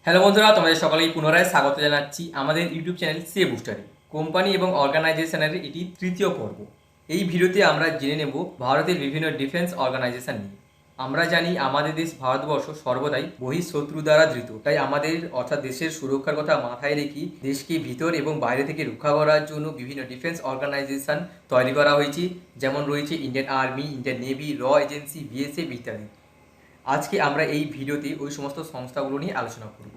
Hello বন্ধুরা, তোমাদের সকলেই পুনরায় স্বাগত জানাচ্ছি আমাদের ইউটিউব চ্যানেল সিএ বুস্টারে। কোম্পানি এবং অর্গানাইজেশনের এটি তৃতীয় পর্ব। এই ভিডিওতে আমরা জেনে নেব ভারতের বিভিন্ন ডিফেন্স অর্গানাইজেশন নিয়ে। আমরা জানি আমাদের দেশ ভারতবর্ষ সর্বদাই বহিঃশত্রু দ্বারা ধৃত, তাই আমাদের অর্থাৎ দেশের সুরক্ষার কথা মাথায় রেখে দেশকে ভিতর এবং বাইরে থেকে রক্ষা করার জন্য বিভিন্ন ডিফেন্স অর্গানাইজেশন তৈরি করা হয়েছে। যেমন রয়েছে ইন্ডিয়ান আর্মি, ইন্ডিয়ান নেভি, র এজেন্সি, বিএসএফ ইত্যাদি। আজকে আমরা এই ভিডিওতে ওই সমস্ত সংস্থাগুলো নিয়ে আলোচনা করব।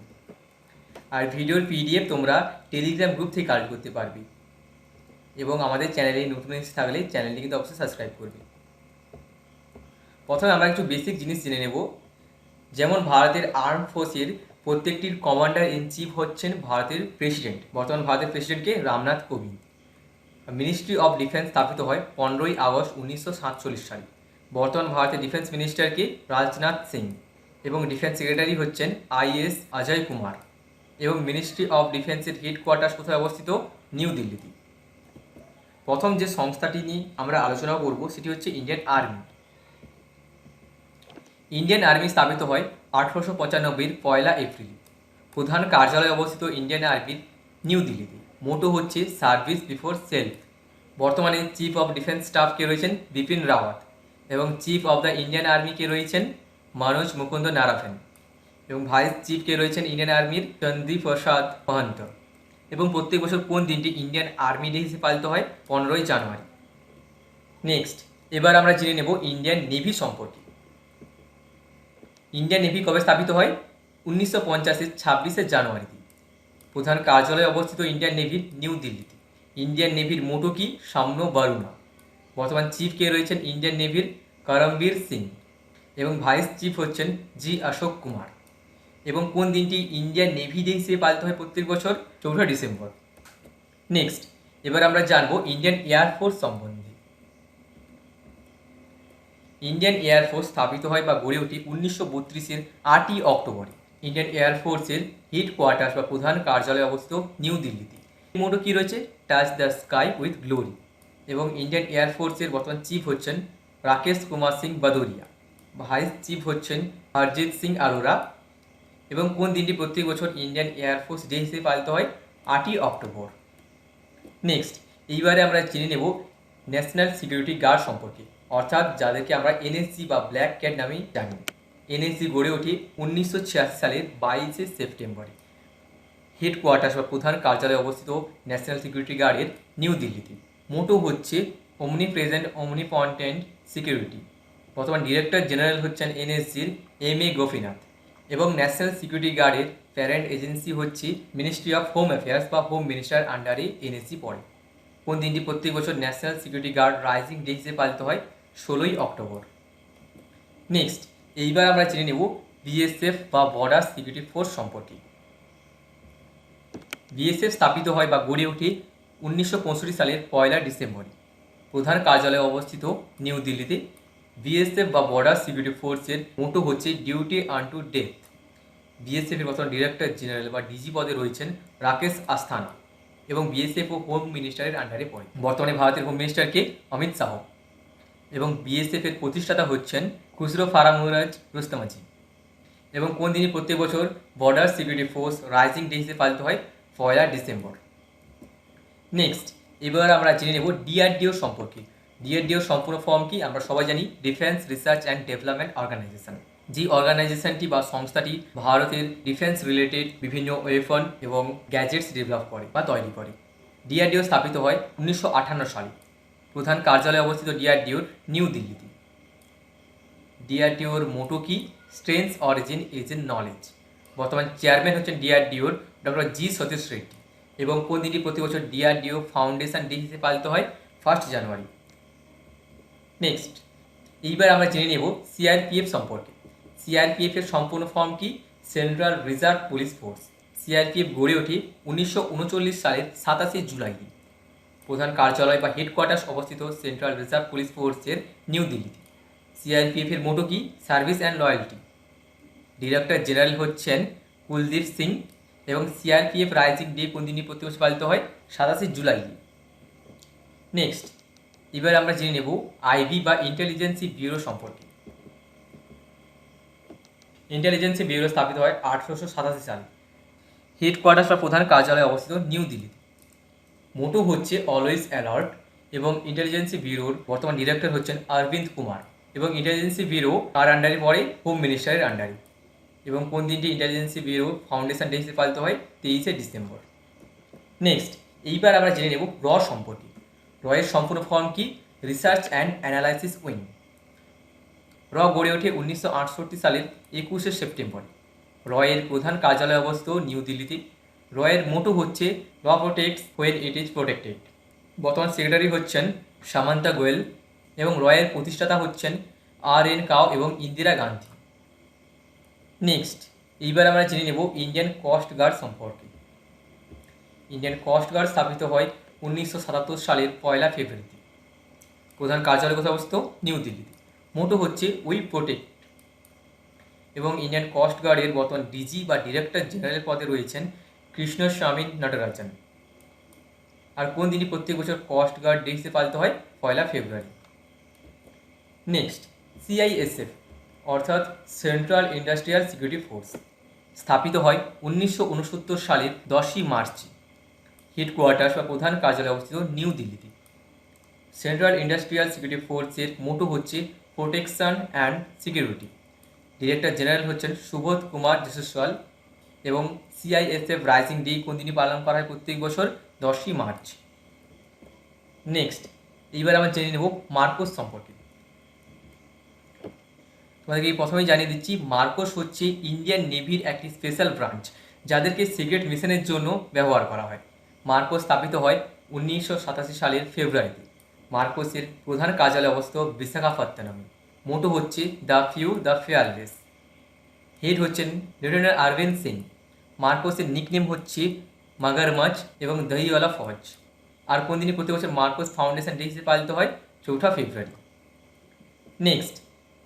আর ভিডিওর পিডিএফ তোমরা টেলিগ্রাম গ্রুপ থেকে কালেক্ট করতে পারবে এবং আমাদের চ্যানেলে নতুন এসে থাকলে চ্যানেলটি কিন্তু অবশ্যই সাবস্ক্রাইব করবে। প্রথমে আমরা কিছু বেসিক জিনিস জেনে নেব। যেমন ভারতের আর্ম ফোর্সের প্রত্যেকটির কমান্ডার ইন চিফ হচ্ছেন ভারতের প্রেসিডেন্ট। বর্তমান ভারতের প্রেসিডেন্টকে Ramnath Kovind. Ministry of defence স্থাপিত হয় 15ই আগস্ট 1947 সালে। বর্তমান ভারতের ডিফেন্স মিনিস্টারকে রাজনাথ সিং এবং ডিফেন্স সেক্রেটারি হচ্ছেন আইএস অজয় কুমার। এবং মিনিস্ট্রি অফ ডিফেন্সের হেডকোয়ার্টার কোথায় অবস্থিত? নিউ দিল্লিতে। প্রথম যে সংস্থাটি নিয়ে আমরা আলোচনা করব সেটি হচ্ছে ইন্ডিয়ান আর্মি। ইন্ডিয়ান আর্মি স্থাপিত হয় 1895 পয়লা এপ্রিল। প্রধান কার্যালয় অবস্থিত ইন্ডিয়ান আর্মির নিউ দিল্লিতে। মোটো হচ্ছে সার্ভিস বিফোর সেলফ। বর্তমানে চিফ অফ ডিফেন্স স্টাফ কে রয়েছেন বিপিন রাওয়াত এবং chief of the Indian army কে রয়েছেন মনোজ মুকুন্দ নারাভান এবং ভাইস চিফ কে রয়েছেন ইন্ডিয়ান আর্মির চন্দ্রী প্রসাদ মহন্ত। এবং প্রত্যেক বছর কোন দিনটি ইন্ডিয়ান আর্মি ডে হিসেবে পালিত হয়? 15ই জানুয়ারি। নেক্সট, এবার আমরা জেনে নেব ইন্ডিয়ান নেভি সম্পর্কে। ইন্ডিয়ান নেভি কবে স্থাপিত হয়? 1950-এর 26শে জানুয়ারিতে। প্রধান কার্যালয় অবস্থিত ইন্ডিয়ান নেভির নিউ দিল্লিতে। ইন্ডিয়ান নেভির মোটো কি? সাম্য বারুণা। বর্তমান চিফ কে রয়েছেন ইন্ডিয়ান নেভির করমবীর সিং এবং ভাইস চিফ হচ্ছেন জি অশোক কুমার। এবং কোন দিনটি ইন্ডিয়ান নেভি ডে হিসেবে পালিত হয় প্রত্যেক বছর? 4 ডিসেম্বর। নেক্সট, এবার আমরা জানবো ইন্ডিয়ান এয়ারফোর্স সম্বন্ধে। ইন্ডিয়ান এয়ারফোর্স স্থাপিত হয় বা গড়ে ওঠে 1932-এর 8ই অক্টোবরে। ইন্ডিয়ান এয়ারফোর্সের হেডকোয়ার্টার বা প্রধান কার্যালয় অবস্থিত নিউ দিল্লিতে। মোটো কি রয়েছে? Touch the sky with glory. এবং ইন্ডিয়ান এয়ারফোর্সের বর্তমান চিফ হচ্ছেন রাকেশ কুমার সিং বাদুরিয়া। ভাইস চিফ হচ্ছেন হরজিৎ সিং আরোরা। এবং কোন দিনটি প্রত্যেক বছর ইন্ডিয়ান এয়ারফোর্স ডে হিসেবে পালিত হয়? 8ই অক্টোবর। নেক্সট, এইবারে আমরা জেনে নেব ন্যাশনাল সিকিউরিটি গার্ড সম্পর্কে, অর্থাৎ যাদেরকে আমরা এনএসজি বা ব্ল্যাক ক্যাট নামেই জানি। এনএসজি গড়ে ওঠে 1986 সালের 22শে সেপ্টেম্বরে। হেডকোয়ার্টার বা প্রধান কার্যালয় অবস্থিত ন্যাশনাল সিকিউরিটি গার্ডের নিউ দিল্লিতে। মোটো হচ্ছে omnipresent omnipotent security. বর্তমান ডিরেক্টর জেনারেল হচ্ছেন এনএসজির এম.এ. গোপীনাথ। এবং ন্যাশনাল সিকিউরিটি গার্ডের প্যারেন্ট এজেন্সি হচ্ছে মিনিস্ট্রি অফ হোম অ্যাফেয়ার্স বা হোম মিনিস্টার আন্ডারে এনএসজি পড়ে। কোন দিনটি প্রত্যেক বছর national security guard raising day হিসেবে পালিত হয়? 16ই অক্টোবর। নেক্সট, এইবার আমরা জেনে নেব বিএসএফ বা বর্ডার সিকিউরিটি ফোর্স সম্পর্কে। বিএসএফ স্থাপিত হয় বা গড়ে ওঠে 1965 সালের 1 ডিসেম্বরে। প্রধান কার্যালয় অবস্থিত নিউ দিল্লিতে। বিএসএফ বা বর্ডার সিকিউরিটি ফোর্সের মোটো হচ্ছে ডিউটি আনটু ডেথ। বিএসএফ এর বর্তমান ডিরেক্টর জেনারেল বা ডিজি পদে রয়েছেন রাকেশ আস্থানা এবং বিএসএফ ও হোম মিনিস্টারের আন্ডারে পড়ে। বর্তমানে ভারতের হোম মিনিস্টারকে অমিত শাহ। এবং বিএসএফ এর প্রতিষ্ঠাতা হচ্ছেন খুসরো ফারামুরাজ রুস্তমাজি। এবং কোন দিনই প্রত্যেক বছর border security force rising day হিসেবে পালিত হয়? 1 ডিসেম্বর। নেক্সট, এবার আমরা জেনে নেব ডিআরডিও সম্পর্কে। ডিআরডিও সম্পূর্ণ ফর্ম কি? আমরা সবাই জানি defence research and development organisation. যে অর্গানাইজেশনটি বা সংস্থাটি ভারতের ডিফেন্স রিলেটেড বিভিন্ন ওয়েপন এবং গ্যাজেটস ডেভেলপ করে বা তৈরি করে। ডিআরডিও স্থাপিত হয় 1958 সালে। প্রধান কার্যালয় অবস্থিত ডিআরডিওর নিউ দিল্লিতে। ডিআরডিওর মোটো কি? Strength origin is in knowledge. বর্তমান চেয়ারম্যান হচ্ছেন ডিআরডিওর ডক্টর জি সতীশ রেড্ডি। এবং কোন দিনটি প্রতি বছর ডিআরডিও ফাউন্ডেশন ডে হিসেবে পালিত হয়? 1 জানুয়ারি। নেক্সট, এইবার আমরা জেনে নেব সিআরপিএফ সম্পর্কে। সিআরপিএফ এর সম্পূর্ণ ফর্ম কি? Central reserve police force. CRPF গড়ে ওঠে 1939 সালের 27শে জুলাই। প্রধান কার্যালয় বা হেডকোয়ার্টার্স অবস্থিত সেন্ট্রাল রিজার্ভ পুলিশ ফোর্সের নিউ দিল্লিতে। সিআরপিএফ এর মোটো কি? Service and loyalty. Director general হচ্ছেন কুলদীপ সিং। এবং সিআরপিএফ রাইজিং ডে কোন দিনই প্রতি বছর পালিত হয়? 27শে জুলাই। নেক্সট, এবার আমরা জেনে নেব আইবি বা ইন্টেলিজেন্সি ব্যুরো সম্পর্কে। ইন্টেলিজেন্স ব্যুরো স্থাপিত হয় 1887 সালে। হেডকোয়ার্টার্স বা প্রধান কার্যালয় অবস্থিত নিউ দিল্লিতে। মোটো হচ্ছে অলওয়েজ অ্যালার্ট এবং ইন্টেলিজেন্স ব্যুরোর বর্তমান ডিরেক্টর হচ্ছেন অরবিন্দ কুমার এবং ইন্টেলিজেন্স ব্যুরো কার আন্ডারে পড়ে? হোম মিনিস্টারের আন্ডারে। এবং কোন দিনটি ইন্টেলিজেন্স ব্যুরো ফাউন্ডেশন ডে হিসেবে পালিত হয়? 23শে ডিসেম্বর। নেক্সট, এইবার আমরা জেনে নেব র সম্পর্কে। র এর সম্পূর্ণ ফর্ম কি? Research and analysis wing. র গড়ে ওঠে 1968 সালের 21শে সেপ্টেম্বর। র এর প্রধান কার্যালয় অবস্থিত নিউ দিল্লিতে। র এর মোটো হচ্ছে র protects when it is protected. বর্তমান সেক্রেটারি হচ্ছেন সামান্তা গোয়েল এবং র এর প্রতিষ্ঠাতা হচ্ছেন আর.এন. কাও এবং ইন্দিরা গান্ধী। নেক্সট, এইবার আমরা জেনে নেব ইন্ডিয়ান কোস্ট গার্ড সম্পর্কে। ইন্ডিয়ান কোস্ট গার্ড স্থাপিত হয় 1977 সালের 1 ফেব্রুয়ারিতে। প্রধান কার্যালয় কোথায় অবস্থিত? নিউ দিল্লিতে। মোটো হচ্ছে উই প্রোটেক্ট। এবং ইন্ডিয়ান কোস্ট গার্ডের বর্তমান ডিজি বা ডিরেক্টর জেনারেল পদে রয়েছেন কৃষ্ণস্বামী নটরাজন। আর কোন দিনই প্রত্যেক বছর কোস্ট গার্ড ডে হিসেবে পালিত হয়? 1 ফেব্রুয়ারি। নেক্সট, সিআইএসএফ অর্থাৎ সেন্ট্রাল ইন্ডাস্ট্রিয়াল সিকিউরিটি ফোর্স স্থাপিত হয় 1969 সালের 10ই মার্চ। হেডকোয়ার্টার্স বা প্রধান কার্যালয় অবস্থিত নিউ দিল্লিতে। সেন্ট্রাল ইন্ডাস্ট্রিয়াল সিকিউরিটি ফোর্সের মোটো হচ্ছে protection and security. Director general হচ্ছেন সুবোধ কুমার জেসওয়াল এবং সিআইএসএফ রাইজিং ডে কোন দিনই পালন করা হয় প্রত্যেক বছর? 10ই মার্চ। নেক্সট, এইবার আমরা জেনে নেব মার্কোস সম্পর্কে। তোমাদেরকে প্রথমেই জানিয়ে দিচ্ছি, মার্কোস হচ্ছে ইন্ডিয়ান নেভির একটি স্পেশাল ব্রাঞ্চ যাদেরকে সিক্রেট মিশনের জন্য ব্যবহার করা হয়। মার্কোস স্থাপিত হয় 1987 সালের ফেব্রুয়ারিতে। মার্কোসের প্রধান কার্যালয় অবস্থিত বিশাখাপত্তনমে। মোটো হচ্ছে the few the fearless. Head হচ্ছেন লেফটেন্যান্ট অরবিন্দ সিং। মার্কোসের নিকনেম হচ্ছে মগরমাছ এবং দহিওয়ালা ফৌজ। আর কোন দিনই প্রতি বছর মার্কোস ফাউন্ডেশন ডে হিসেবে পালিত হয়? 4 ফেব্রুয়ারি। নেক্সট,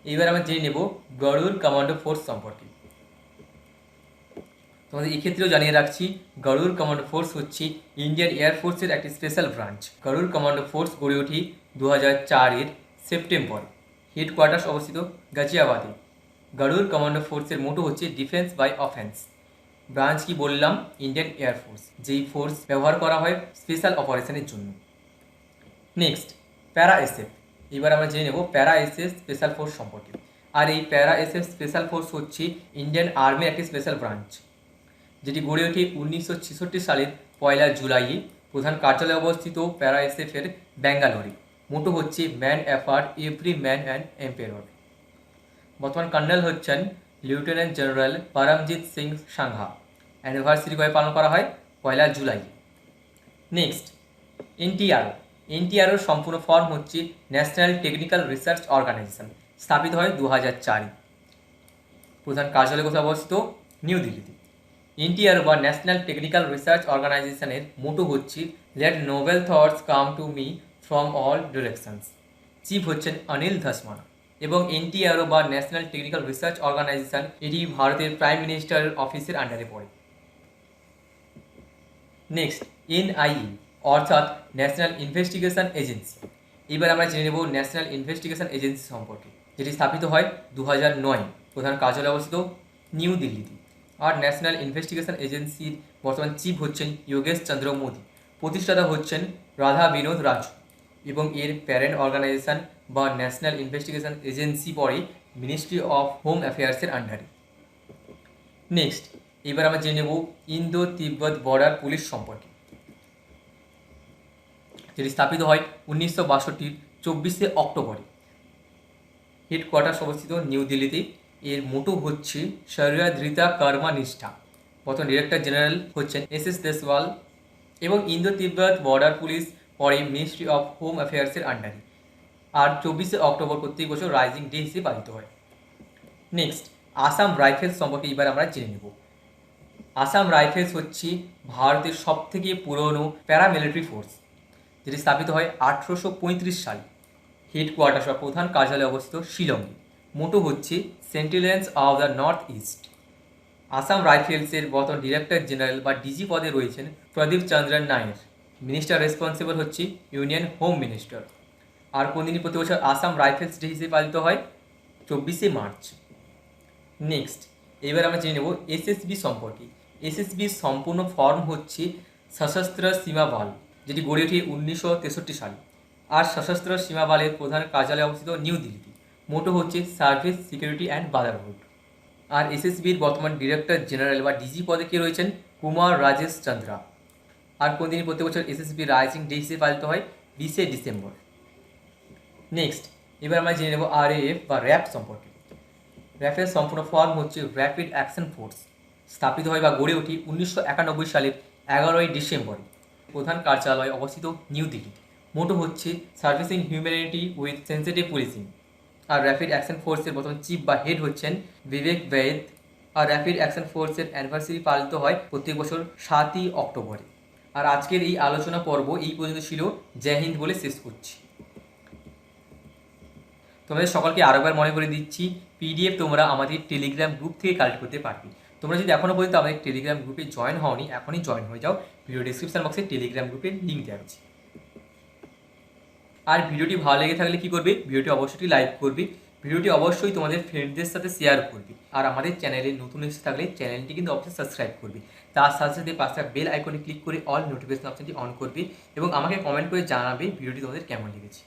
এইবার আমরা জেনে নেব গরুড় কমান্ডো ফোর্স সম্পর্কে। তোমাদের এক্ষেত্রেও জানিয়ে রাখছি, গরুড় কমান্ডো ফোর্স হচ্ছে ইন্ডিয়ান এয়ারফোর্সের একটি স্পেশাল ব্রাঞ্চ। গরুড় কমান্ডো ফোর্স গড়ে ওঠে 2004-এর সেপ্টেম্বর। হেডকোয়ার্টার্স অবস্থিত গাজিয়াবাদে। গরুড় কমান্ডো ফোর্সের মোটো হচ্ছে ডিফেন্স বাই অফেন্স। ব্রাঞ্চ কি বললাম? ইন্ডিয়ান এয়ারফোর্স, যেই ফোর্স ব্যবহার করা হয় স্পেশাল অপারেশনের জন্য। নেক্সট, প্যারা এসএফ। এবার আমরা জেনে নেব প্যারা এসএফ স্পেশাল ফোর্স সম্পর্কে। আর এই প্যারা এসএফ স্পেশাল ফোর্স হচ্ছে ইন্ডিয়ান আর্মির একটি স্পেশাল ব্রাঞ্চ, যেটি গড়ে ওঠে 1966 সালের 1 জুলাইয়ে। প্রধান কার্যালয় অবস্থিত প্যারা এসএফের ব্যাঙ্গালোরে। মোটো হচ্ছে man effort every man and emperor. বর্তমান কর্নেল হচ্ছেন lieutenant general Paramjit Singh Sangha. Anniversary কবে পালন করা হয়? 1 জুলাই। নেক্সট, এনটিআরও। এনটিআরওর সম্পূর্ণ ফর্ম হচ্ছে ন্যাশনাল টেকনিক্যাল রিসার্চ অর্গানাইজেশন। স্থাপিত হয় 2004-এ। প্রধান কার্যালয় কোথায় অবস্থিত? নিউ দিল্লিতে। এনটিআরও বা ন্যাশনাল টেকনিক্যাল রিসার্চ অর্গানাইজেশনের মোটো হচ্ছে let noble thoughts come to me from all directions. Chief হচ্ছেন অনিল ধসমানা। এবং এনটিআরও বা ন্যাশনাল টেকনিক্যাল রিসার্চ অর্গানাইজেশন এটি ভারতের প্রাইম মিনিস্টারের অফিসের আন্ডারে পড়ে। নেক্সট, এনআইএ অর্থাৎ ন্যাশনাল ইনভেস্টিগেশন এজেন্সি। এবার আমরা জেনে নেব ন্যাশনাল ইনভেস্টিগেশন এজেন্সি সম্পর্কে, যেটি স্থাপিত হয় 2009। প্রধান কার্যালয় অবস্থিত নিউ দিল্লিতে। আর ন্যাশনাল ইনভেস্টিগেশন এজেন্সির বর্তমান চিফ হচ্ছেন যোগেশ চন্দ্র মোদী। প্রতিষ্ঠাতা হচ্ছেন রাধা বিনোদ রাজু এবং এর প্যারেন্ট অর্গানাইজেশন বা ন্যাশনাল ইনভেস্টিগেশন এজেন্সি পড়ে মিনিস্ট্রি অফ হোম অ্যাফেয়ার্সের আন্ডারে। নেক্সট, এবার আমরা জেনে নেব ইন্দো তিব্বত বর্ডার পুলিশ সম্পর্কে, যেটি স্থাপিত হয় 1962-র 24শে অক্টোবরে। হেডকোয়ার্টার্স অবস্থিত নিউ দিল্লিতে। এর মোটো হচ্ছে শরিয়া কর্মা নিষ্ঠা। বর্তমান ডিরেক্টর জেনারেল হচ্ছেন এস দেশওয়াল এবং ইন্দো তিব্বত বর্ডার পুলিশ পরে মিনিস্ট্রি অফ হোম অ্যাফেয়ার্সের আন্ডারে। আর 24শে অক্টোবর প্রত্যেক বছর রাইজিং ডে হিসেবে পালিত হয়। নেক্সট, আসাম রাইফেলস সম্পর্কে এবার আমরা জেনে নেব। আসাম রাইফেলস হচ্ছে ভারতের সবথেকে পুরনো প্যারামিলিটারি ফোর্স, যেটি স্থাপিত হয় 1835 সালে। হেডকোয়ার্টার্স বা প্রধান কার্যালয় অবস্থিত শিলংয়ে। মোটো হচ্ছে sentinels of the north east. Assam রাইফেলসের বর্তমান ডিরেক্টর জেনারেল বা ডিজি পদে রয়েছেন প্রদীপ চন্দ্রন নায়ার। মিনিস্টার রেসপন্সিবল হচ্ছে ইউনিয়ন হোম মিনিস্টার। আর কোন দিনই প্রতি বছর আসাম রাইফেলস ডে হিসেবে পালিত হয়? 24শে মার্চ। নেক্সট, এবার আমরা জেনে নেব এসএসবি সম্পর্কে। এসএসবির সম্পূর্ণ ফর্ম হচ্ছে সশস্ত্র সীমা বল, যেটি গড়ে ওঠে 1963 সালে। আর সশস্ত্র সীমা বলের প্রধান কার্যালয় অবস্থিত নিউ দিল্লিতে। মোটো হচ্ছে সার্ভিস সিকিউরিটি অ্যান্ড ব্রাদারহুড। আর এসএসবির বর্তমান ডিরেক্টর জেনারেল বা ডিজি পদে কে রয়েছেন? কুমার রাজেশ চন্দ্রা। আর কোন দিনই প্রতি বছর এসএসবি রাইজিং ডে হিসেবে পালিত হয়? 20শে ডিসেম্বর। নেক্সট, এবার আমরা জেনে নেব আরএএফ বা র্যাব সম্পর্কে। র্যাফের সম্পূর্ণ ফর্ম হচ্ছে র্যাপিড অ্যাকশন ফোর্স। স্থাপিত হয় বা গড়ে ওঠে 1991 সালের 11ই ডিসেম্বর। প্রধান কার্যালয় অবস্থিত নিউ দিল্লিতে। মোটো হচ্ছে servicing humanity with sensitive policing. আর র্যাপিড অ্যাকশন ফোর্সের বর্তমান চিফ বা হেড হচ্ছেন বিবেক বৈদ। আর র্যাপিড অ্যাকশন ফোর্সের অ্যানিভার্সারি পালিত হয় প্রত্যেক বছর 7ই অক্টোবরে। আর আজকের এই আলোচনা পর্ব এই পর্যন্ত ছিল। জয় হিন্দ বলে শেষ করছি। তোমাদের সকলকে আরেকবার মনে করে দিচ্ছি, পিডিএফ তোমরা আমাদের টেলিগ্রাম গ্রুপ থেকে কালেক্ট করতে পারবে। তোমরা যদি এখনও পর্যন্ত আমাদের টেলিগ্রাম গ্রুপে জয়েন হওনি, এখনই জয়েন হয়ে যাও। ভিডিও ডিসক্রিপশন বক্সে টেলিগ্রাম গ্রুপের লিঙ্ক দেওয়া আছে। আর ভিডিওটি ভালো লেগে থাকলে কি করবে? ভিডিওটি অবশ্যই লাইক করবে। ভিডিওটি অবশ্যই তোমাদের ফ্রেন্ডদের সাথে শেয়ার করবে। আর আমাদের চ্যানেলে নতুন এসে থাকলে চ্যানেলটি কিন্তু অবশ্যই সাবস্ক্রাইব করবে। তার সাথে সাথে পাশে বেল আইকনে ক্লিক করে অল নোটিফিকেশন অপশনটি অন করবে এবং আমাকে কমেন্ট করে জানাবে ভিডিওটি তোমাদের কেমন লেগেছে।